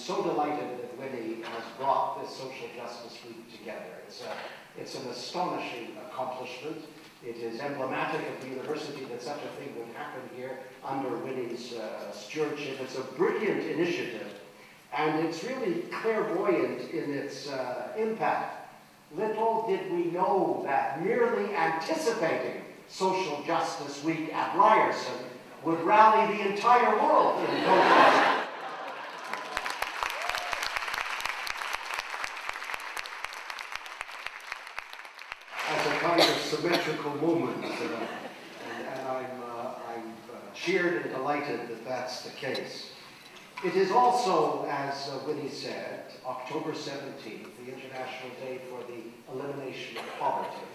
so delighted that Winnie has brought this Social Justice Week together. It's an astonishing accomplishment. It is emblematic of the university that such a thing would happen here under Winnie's stewardship. It's a brilliant initiative, and it's really clairvoyant in its impact. Little did we know that merely anticipating Social Justice Week at Ryerson would rally the entire world in protest. As a kind of symmetrical moment, and I'm cheered and delighted that that's the case. It is also, as Winnie said, October 17th, the International Day for the Elimination of Poverty.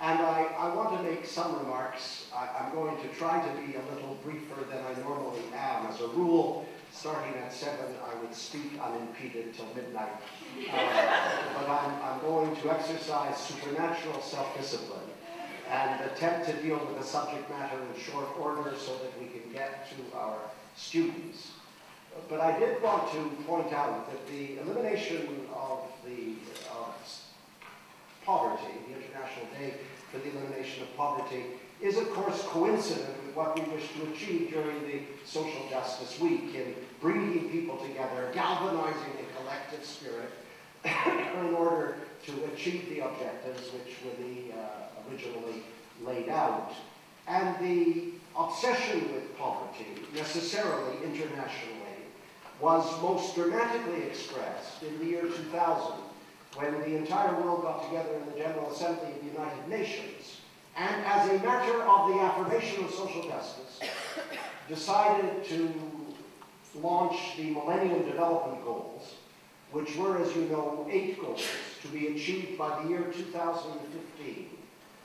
And I want to make some remarks. I'm going to try to be a little briefer than I normally am. As a rule, starting at 7, I would speak unimpeded till midnight. But I'm going to exercise supernatural self-discipline and attempt to deal with the subject matter in short order so that we can get to our students. But I did want to point out that the elimination of poverty, the International Day for the Elimination of Poverty, is of course coincident with what we wish to achieve during the Social Justice Week in bringing people together, galvanizing a collective spirit in order to achieve the objectives which Winnie originally laid out. And the obsession with poverty, necessarily internationally, was most dramatically expressed in the year 2000, when the entire world got together in the General Assembly of the United Nations, and as a matter of the affirmation of social justice, decided to launch the Millennium Development Goals, which were, as you know, 8 goals to be achieved by the year 2015.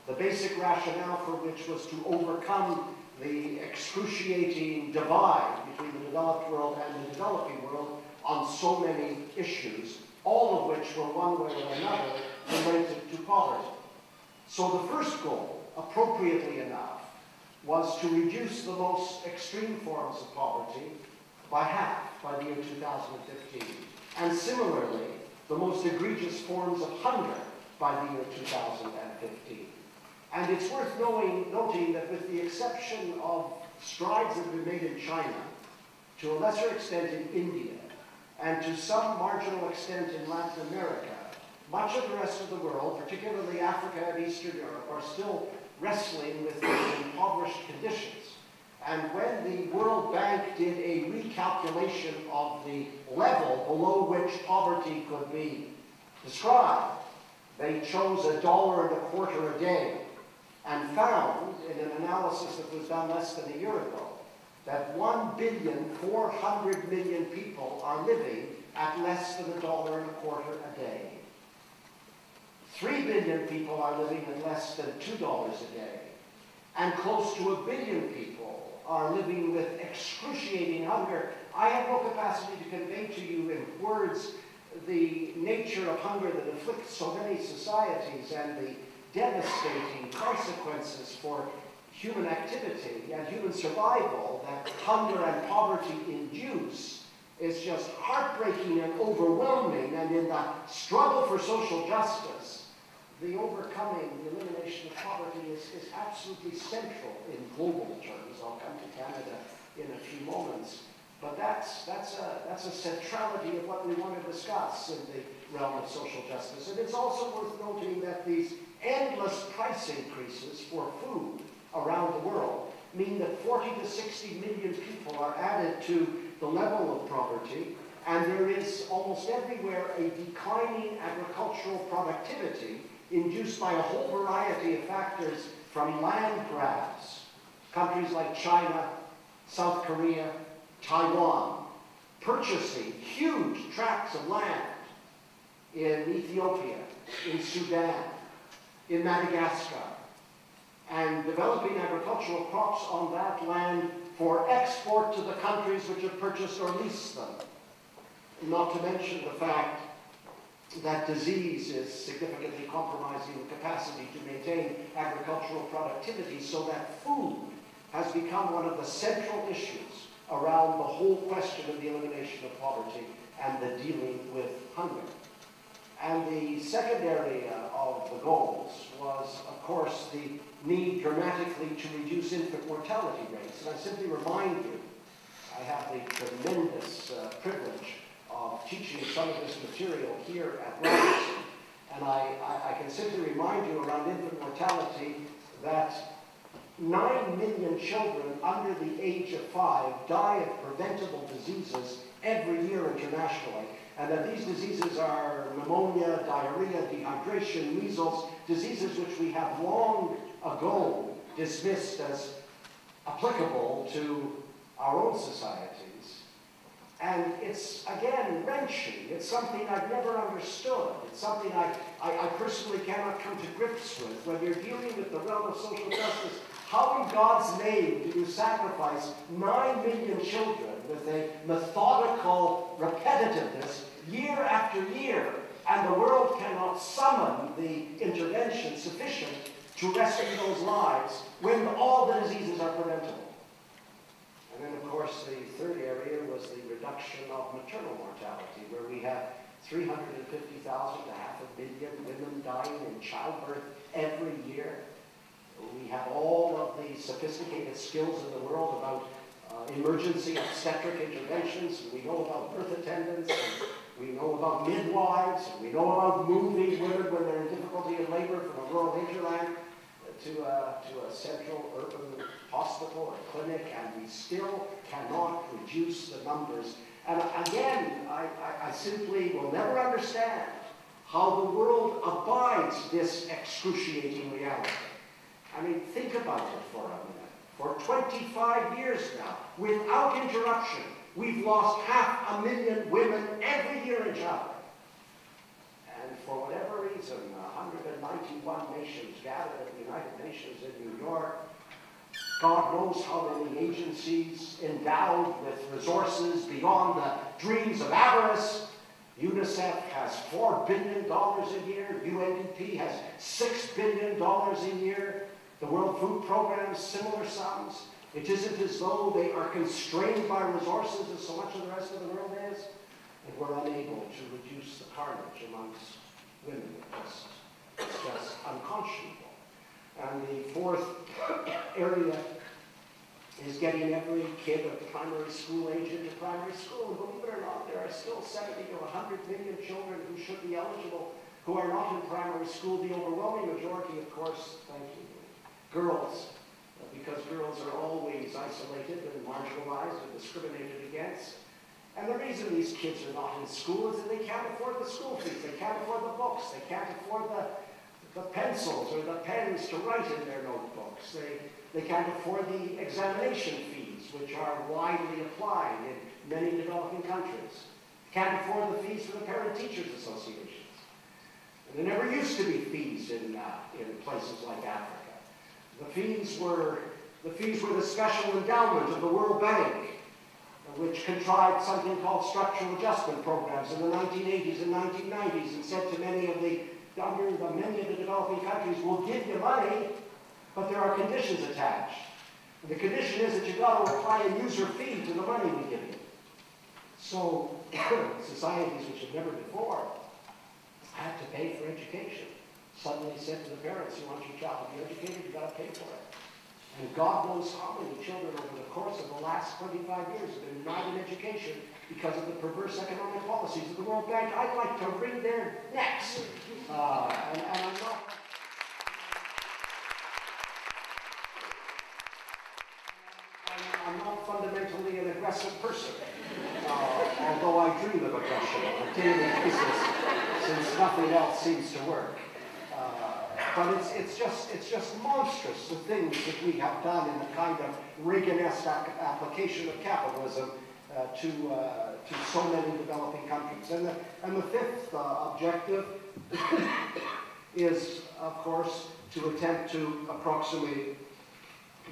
The basic rationale for which was to overcome the excruciating divide between the developed world and the developing world on so many issues, all of which were one way or another related to poverty. So the first goal, appropriately enough, was to reduce the most extreme forms of poverty by half by the year 2015. And similarly, the most egregious forms of hunger by the year 2015. And it's worth noting that with the exception of strides that have been made in China, to a lesser extent in India, and to some marginal extent in Latin America, much of the rest of the world, particularly Africa and Eastern Europe, are still wrestling with impoverished conditions. And when the World Bank did a recalculation of the level below which poverty could be described, they chose $1.25 a day, and found, in an analysis that was done less than a year ago, that 1,400,000,000 people are living at less than $1.25 a day. 3 billion people are living at less than $2 a day. And close to 1 billion people are living with excruciating hunger. I have no capacity to convey to you in words the nature of hunger that afflicts so many societies and the devastating consequences for human activity and human survival that hunger and poverty induce is just heartbreaking and overwhelming. And in the struggle for social justice, the overcoming, the elimination of poverty is absolutely central in global terms. I'll come to Canada in a few moments. But that's a centrality of what we want to discuss in the realm of social justice. And it's also worth noting that these endless price increases for food around the world mean that 40 to 60 million people are added to the level of poverty, and there is almost everywhere a declining agricultural productivity induced by a whole variety of factors, from land grabs, countries like China, South Korea, Taiwan, purchasing huge tracts of land in Ethiopia, in Sudan, in Madagascar, and developing agricultural crops on that land for export to the countries which have purchased or leased them. Not to mention the fact that disease is significantly compromising the capacity to maintain agricultural productivity, so that food has become one of the central issues around the whole question of the elimination of poverty and the dealing with hunger. And the second area of the goals was, of course, the need dramatically to reduce infant mortality rates. And I simply remind you, I have the tremendous privilege of teaching some of this material here at Ryerson. And I can simply remind you around infant mortality that 9 million children under the age of 5 die of preventable diseases every year internationally. And that these diseases are pneumonia, diarrhea, dehydration, measles, diseases which we have long ago dismissed as applicable to our own societies. And it's, again, wrenching. It's something I've never understood. It's something I personally cannot come to grips with. When you're dealing with the realm of social justice, how in God's name do you sacrifice 9 million children with a methodical repetitiveness year after year, and the world cannot summon the intervention sufficient to rescue those lives when all the diseases are preventable? And then, of course, the third area was the reduction of maternal mortality, where we have 350,000 to 500,000 women dying in childbirth every year. We have all of the sophisticated skills in the world about emergency obstetric interventions. We know about birth attendants, and we know about midwives, and we know about moving women when they're in difficulty in labor from a rural hinterland to a central urban hospital or clinic, and we still cannot reduce the numbers. And again, I simply will never understand how the world abides this excruciating reality. I mean, think about it for a minute. For 25 years now, without interruption, we've lost 500,000 women every year in childbirth. And for whatever reason, 191 nations gathered at the United Nations in New York. God knows how many agencies endowed with resources beyond the dreams of avarice. UNICEF has $4 billion a year. UNDP has $6 billion a year. The World Food Program, similar sums. It isn't as though they are constrained by resources as so much of the rest of the world is. And we're unable to reduce the carnage amongst women. It's just unconscionable. And the fourth area is getting every kid of primary school age into primary school. And believe it or not, there are still 70 to 100 million children who should be eligible who are not in primary school. The overwhelming majority, of course, thank you, girls, because girls are always isolated and marginalized and discriminated against. And the reason these kids are not in school is that they can't afford the school fees, they can't afford the books, they can't afford the pencils or the pens to write in their notebooks. They can't afford the examination fees, which are widely applied in many developing countries. Can't afford the fees for the parent-teachers associations. And there never used to be fees in places like Africa. The fees were the special endowment of the World Bank, which contrived something called structural adjustment programs in the 1980s and 1990s, and said to many of the developing countries, we'll give you money, but there are conditions attached. And the condition is that you've got to apply a user fee to the money we give you. So societies which have never before had to pay for education suddenly said to the parents, you want your child to be educated, you've got to pay for it. And God knows how many children over the course of the last 25 years have been denied an education because of the perverse economic policies of the World Bank. I'd like to wring their necks. And I'm not fundamentally an aggressive person, although I dream of aggression on a daily basis, since nothing else seems to work. But it's just monstrous, the things that we have done in the kind of Reagan-esque application of capitalism to so many developing countries. And the fifth objective is, of course, to attempt to approximate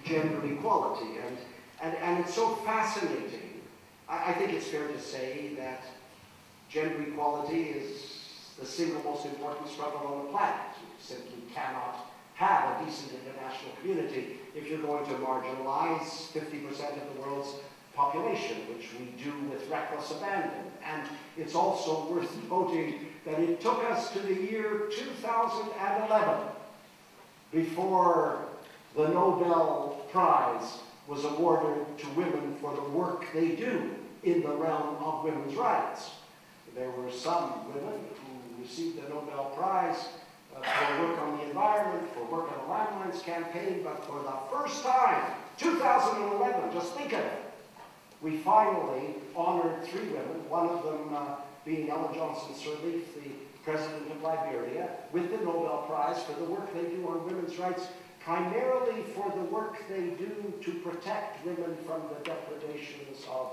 gender equality. And it's so fascinating. I think it's fair to say that gender equality is the single most important struggle on the planet. You simply cannot have a decent international community if you're going to marginalize 50% of the world's population, which we do with reckless abandon. And it's also worth noting that it took us to the year 2011 before the Nobel Prize was awarded to women for the work they do in the realm of women's rights. There were some women who received the Nobel Prize for work on the environment, for work on the Landmines campaign, but for the first time, 2011, just think of it, we finally honored 3 women, one of them being Ella Johnson Sirleaf, the president of Liberia, with the Nobel Prize for the work they do on women's rights, primarily for the work they do to protect women from the depredations of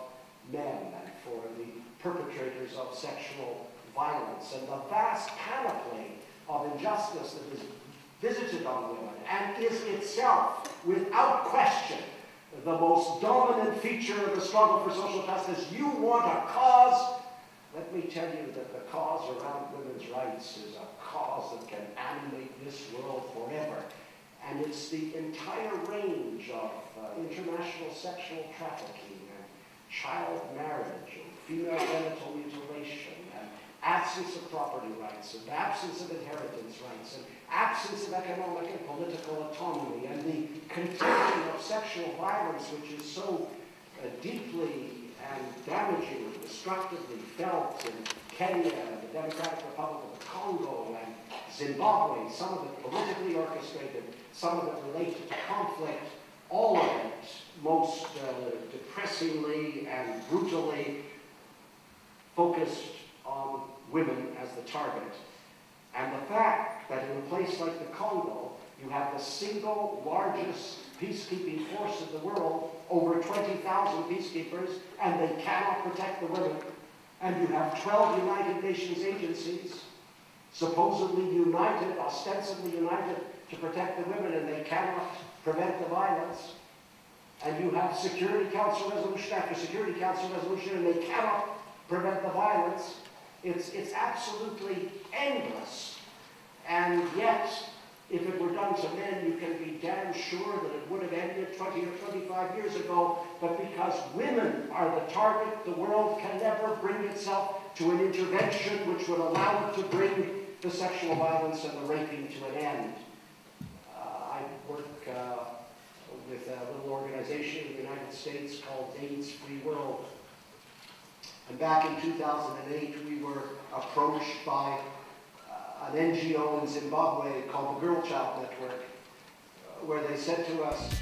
men and for the perpetrators of sexual violence. And the vast panoply of injustice that is visited on women and is itself, without question, the most dominant feature of the struggle for social justice. You want a cause? Let me tell you that the cause around women's rights is a cause that can animate this world forever. And it's the entire range of international sexual trafficking and child marriage and female genital mutilation and absence of property rights and absence of inheritance rights and absence of economic and political autonomy and the contagion of sexual violence, which is so deeply and damaging and destructively felt in Kenya, the Democratic Republic of the Congo, and Zimbabwe, some of it politically orchestrated, some of it related to conflict, all of it most depressingly and brutally focused on women as the target. And the fact that in a place like the Congo, you have the single largest peacekeeping force in the world, over 20,000 peacekeepers, and they cannot protect the women. And you have 12 United Nations agencies, supposedly united, ostensibly united, to protect the women, and they cannot prevent the violence. And you have Security Council resolution after Security Council resolution, and they cannot prevent the violence. It's absolutely endless. And yet, if it were done to men, you can be damn sure that it would have ended 20 or 25 years ago. But because women are the target, the world can never bring itself to an intervention which would allow it to bring the sexual violence and the raping to an end. I work with a little organization in the United States called AIDS-Free World. And back in 2008, we were approached by an NGO in Zimbabwe called the Girl Child Network, where they said to us,